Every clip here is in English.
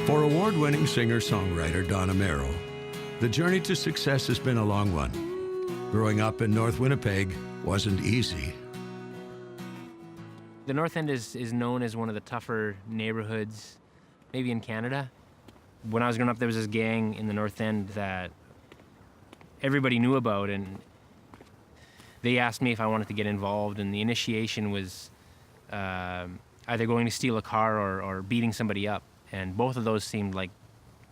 For award-winning singer-songwriter Don Amero, the journey to success has been a long one. Growing up in North Winnipeg wasn't easy. The North End is known as one of the tougher neighborhoods, maybe in Canada. When I was growing up, there was this gang in the North End that everybody knew about, and they asked me if I wanted to get involved, and the initiation was either going to steal a car or beating somebody up. And both of those seemed like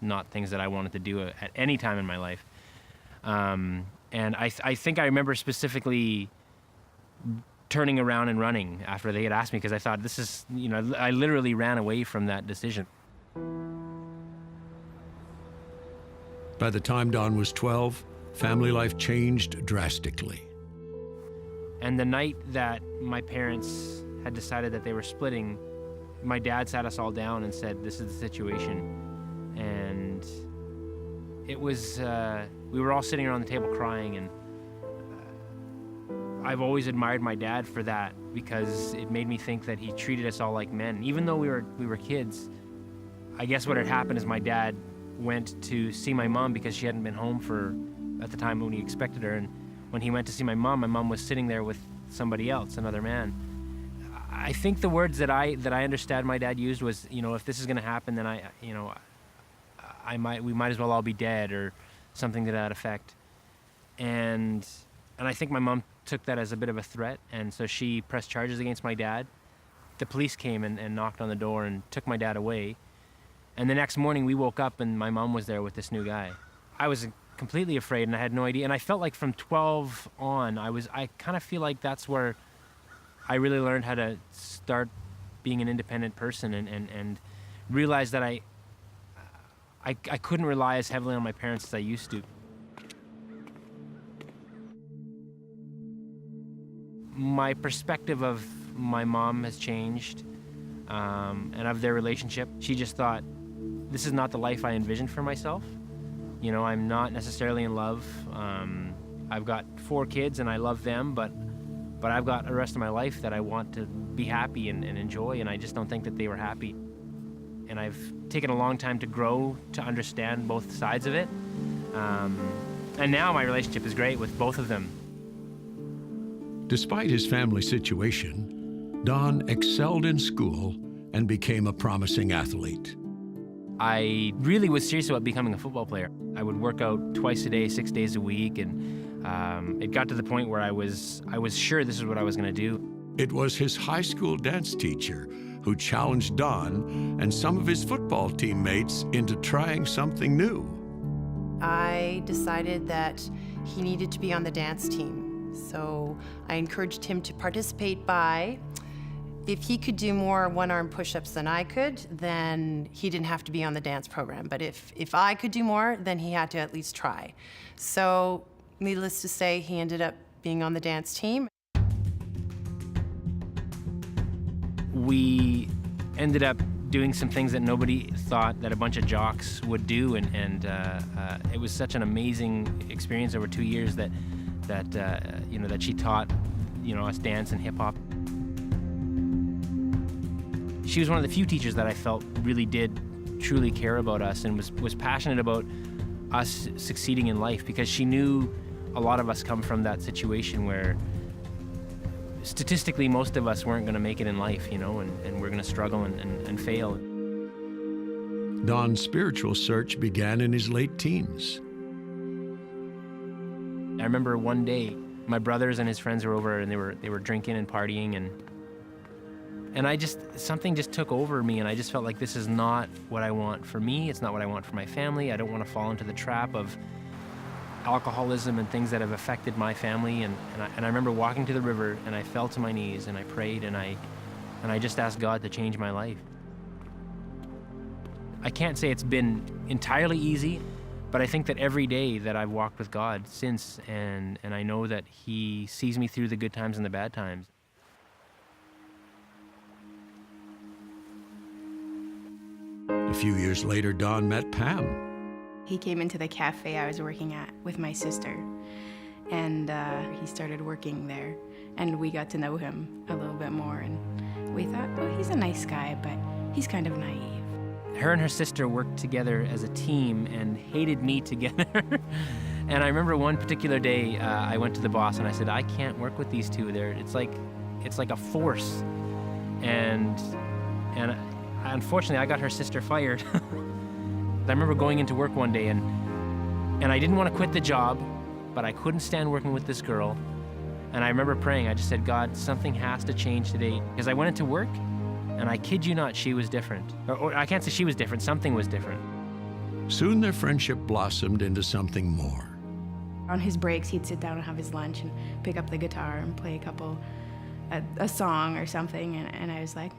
not things that I wanted to do at any time in my life. And I think I remember specifically turning around and running after they had asked me, because I thought, this is, I literally ran away from that decision. By the time Don was 12, family life changed drastically. And the night that my parents had decided that they were splitting, my dad sat us all down and said, this is the situation. And it was, we were all sitting around the table crying, and I've always admired my dad for that, because it made me think that he treated us all like men. Even though we were kids, I guess what had happened is my dad went to see my mom because she hadn't been home at the time when he expected her. And when he went to see my mom was sitting there with somebody else, another man. I think the words that I understand my dad used was, if this is going to happen, then we might as well all be dead, or something to that effect. And I think my mom took that as a bit of a threat, and so she pressed charges against my dad. The police came and knocked on the door and took my dad away. And the next morning we woke up and my mom was there with this new guy. I was completely afraid and I had no idea. And I felt like from 12 on, I kind of feel like that's where I really learned how to start being an independent person, and realized that I couldn't rely as heavily on my parents as I used to. My perspective of my mom has changed, and of their relationship. She just thought, this is not the life I envisioned for myself. I'm not necessarily in love. I've got 4 kids and I love them, but I've got the rest of my life that I want to be happy and enjoy, and I just don't think that they were happy. And I've taken a long time to grow to understand both sides of it. And now my relationship is great with both of them. Despite his family situation, Don excelled in school and became a promising athlete. I really was serious about becoming a football player. I would work out twice a day, 6 days a week, and it got to the point where I was sure this is what I was going to do. It was his high school dance teacher who challenged Don and some of his football teammates into trying something new. I decided that he needed to be on the dance team. So I encouraged him to participate by, if he could do more one-arm push-ups than I could, then he didn't have to be on the dance program. But if I could do more, then he had to at least try. So needless to say, he ended up being on the dance team. We ended up doing some things that nobody thought that a bunch of jocks would do, and it was such an amazing experience over 2 years that she taught us dance and hip hop. She was one of the few teachers that I felt really did truly care about us and was passionate about us succeeding in life, because she knew a lot of us come from that situation where statistically most of us weren't going to make it in life, and we're going to struggle and fail. Don's spiritual search began in his late teens. I remember one day my brothers and his friends were over, and they were drinking and partying, and something just took over me, and I just felt like this is not what I want for me. It's not what I want for my family. I don't want to fall into the trap of alcoholism and things that have affected my family. And I remember walking to the river, and I fell to my knees and I prayed, and I just asked God to change my life. I can't say it's been entirely easy, but I think that every day that I've walked with God since, and I know that He sees me through the good times and the bad times. A few years later, Don met Pam. He came into the cafe I was working at with my sister, and he started working there, and we got to know him a little bit more, and we thought, well, he's a nice guy, but he's kind of naive. her and her sister worked together as a team and hated me together. And I remember one particular day, I went to the boss and I said, I can't work with these two. It's like a force. And unfortunately, I got her sister fired. I remember going into work one day and I didn't want to quit the job, but I couldn't stand working with this girl. And I remember praying. I just said, God, something has to change today. Because I went into work, and I kid you not, she was different. Or I can't say she was different, something was different. Soon their friendship blossomed into something more. On his breaks, he'd sit down and have his lunch and pick up the guitar and play a song or something. And I was like,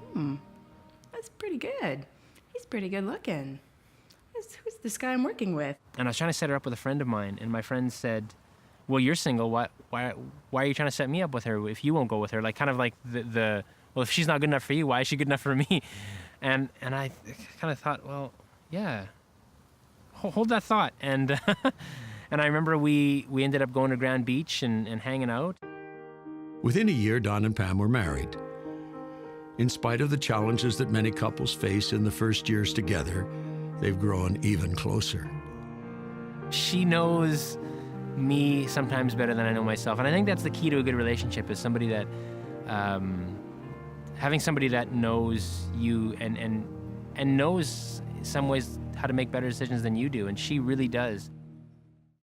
that's pretty good. He's pretty good looking. Who's this guy I'm working with? And I was trying to set her up with a friend of mine, and my friend said, well, you're single. Why are you trying to set me up with her if you won't go with her? Like, kind of like well, if she's not good enough for you, why is she good enough for me? And I kind of thought, well, yeah, hold that thought. And and I remember we ended up going to Grand Beach and hanging out. Within a year, Don and Pam were married. In spite of the challenges that many couples face in the first years together, they've grown even closer. She knows me sometimes better than I know myself. And I think that's the key to a good relationship, is somebody that, having somebody that knows you and knows some ways how to make better decisions than you do. And she really does.